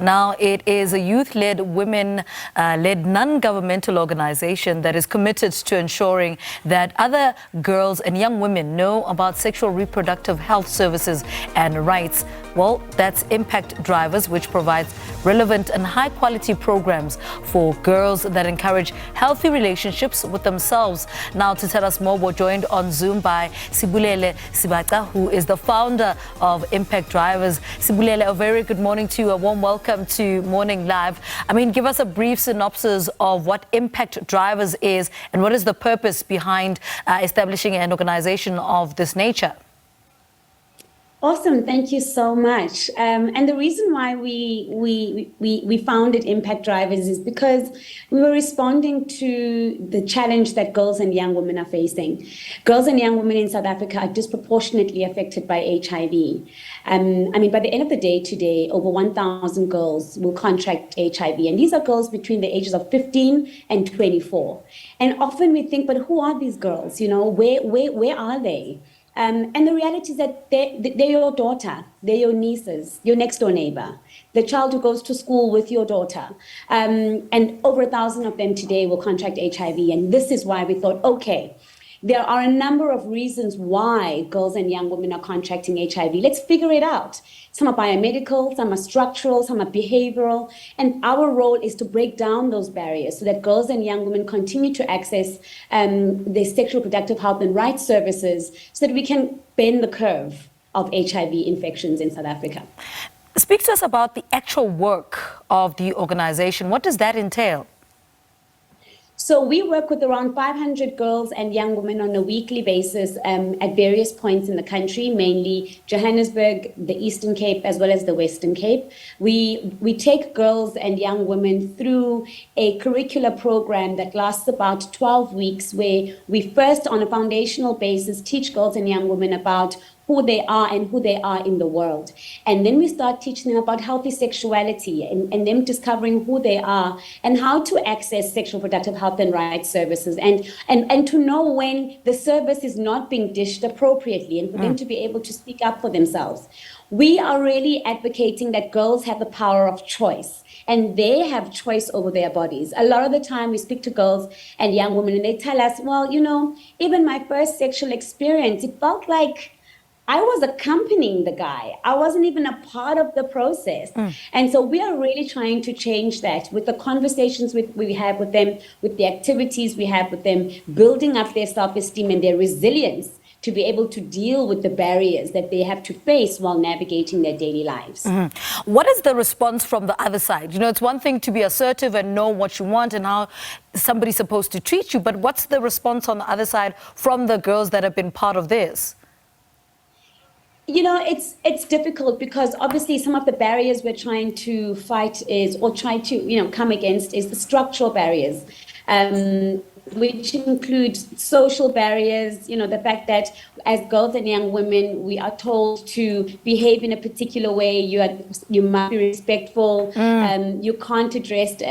Now, it is a youth-led, women-led non-governmental organization that is committed to ensuring that other girls and young women know about sexual reproductive health services and rights. Well, that's Impact Drivers, which provides relevant and high-quality programs for girls that encourage healthy relationships with themselves. Now, to tell us more, we're joined on Zoom by Sibulele Sibaca, who is the founder of Impact Drivers. Sibulele, a very good morning to you. A warm welcome to Morning Live. I mean, give us a brief synopsis of what Impact Drivers is and what is the purpose behind establishing an organization of this nature. Awesome, thank you so much. And the reason why we founded Impact Drivers is because we were responding to the challenge that girls and young women are facing. Girls and young women in South Africa are disproportionately affected by HIV. I mean, by the end of the day today, over 1,000 girls will contract HIV. And these are girls between the ages of 15 and 24. And often we think, but who are these girls? You know, where are they? And the reality is that they're your daughter, they're your nieces, your next door neighbor, the child who goes to school with your daughter. And over 1,000 of them today will contract HIV. And this is why we thought, okay, there are a number of reasons why girls and young women are contracting HIV. Let's figure it out. Some are biomedical, some are structural, some are behavioral. And our role is to break down those barriers so that girls and young women continue to access the sexual reproductive health and rights services so that we can bend the curve of HIV infections in South Africa. Speak to us about the actual work of the organization. What does that entail? So we work with around 500 girls and young women on a weekly basis at various points in the country, mainly Johannesburg, the Eastern Cape, as well as the Western Cape. We take girls and young women through a curricular program that lasts about 12 weeks, where we first, on a foundational basis, teach girls and young women about who they are and who they are in the world. And then we start teaching them about healthy sexuality and them discovering who they are and how to access sexual reproductive health and rights services and to know when the service is not being dished appropriately and for them to be able to speak up for themselves. We are really advocating that girls have the power of choice and they have choice over their bodies. A lot of the time we speak to girls and young women and they tell us, well, you know, even my first sexual experience, it felt like I was accompanying the guy. I wasn't even a part of the process. And so we are really trying to change that with the conversations we have with them, with the activities we have with them, building up their self-esteem and their resilience to be able to deal with the barriers that they have to face while navigating their daily lives. What is the response from the other side? You know, it's one thing to be assertive and know what you want and how somebody's supposed to treat you, but what's the response on the other side from the girls that have been part of this? You know, it's difficult because obviously some of the barriers we're trying to fight try to come against is the structural barriers, which include social barriers, you know, the fact that as girls and young women, we are told to behave in a particular way. You must be respectful. You can't address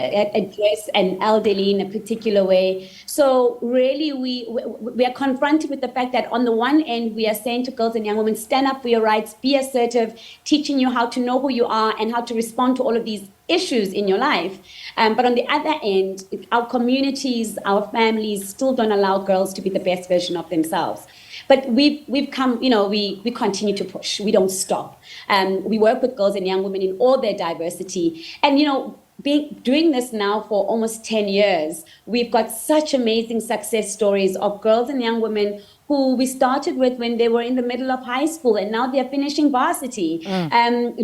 an elderly in a particular way. So really, we are confronted with the fact that on the one end, we are saying to girls and young women, stand up for your rights, be assertive, teaching you how to know who you are and how to respond to all of these issues in your life. But on the other end, our communities, our families still don't allow girls to be the best version of themselves. But we've come, you know, we continue to push. We don't stop. We work with girls and young women in all their diversity. And, you know, doing this now for almost 10 years, we've got such amazing success stories of girls and young women who we started with when they were in the middle of high school and now they're finishing varsity,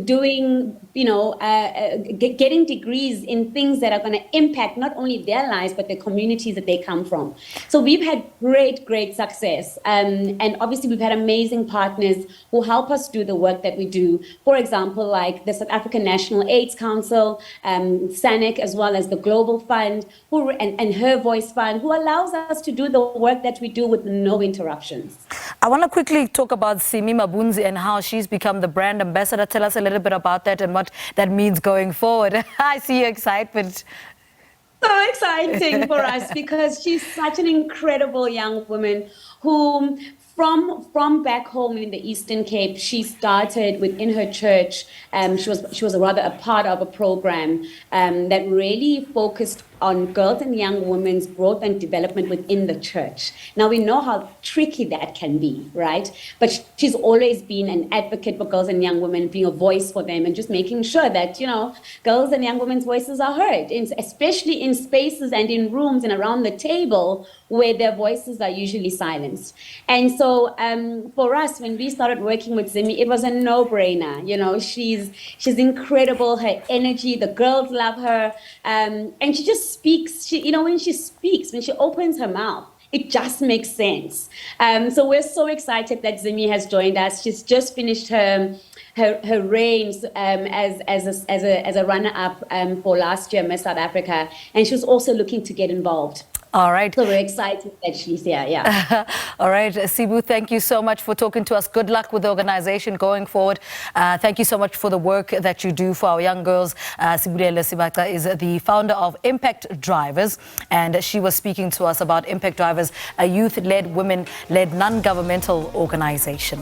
doing, you know, getting degrees in things that are going to impact not only their lives, but the communities that they come from. So we've had great success. And obviously we've had amazing partners who help us do the work that we do. For example, like the South African National AIDS Council, SANEC, as well as the Global Fund, and Her Voice Fund, who allows us to do the work that we do with no interruptions. I want to quickly talk about Zimi Mabunzi and how she's become the brand ambassador. Tell us a little bit about that and what that means going forward. I see your excitement. So exciting for us because she's such an incredible young woman who from back home in the Eastern Cape, she started within her church. She was rather a part of a program that really focused on girls and young women's growth and development within the church. Now, we know how tricky that can be, right? But she's always been an advocate for girls and young women, being a voice for them and just making sure that, girls and young women's voices are heard, especially in spaces and in rooms and around the table where their voices are usually silenced. And so for us, when we started working with Zimi, it was a no-brainer. She's incredible, her energy, the girls love her, and she just speaks. When she opens her mouth, it just makes sense. So we're so excited that Zimi has joined us. She's just finished her reigns as a runner-up for last year Miss South Africa, and she was also looking to get involved. All right. So we're excited that she's here, yeah. All right, Sibu, thank you so much for talking to us. Good luck with the organization going forward. Thank you so much for the work that you do for our young girls. Sibulele Sibaca is the founder of Impact Drivers, and she was speaking to us about Impact Drivers, a youth-led, women-led, non-governmental organization.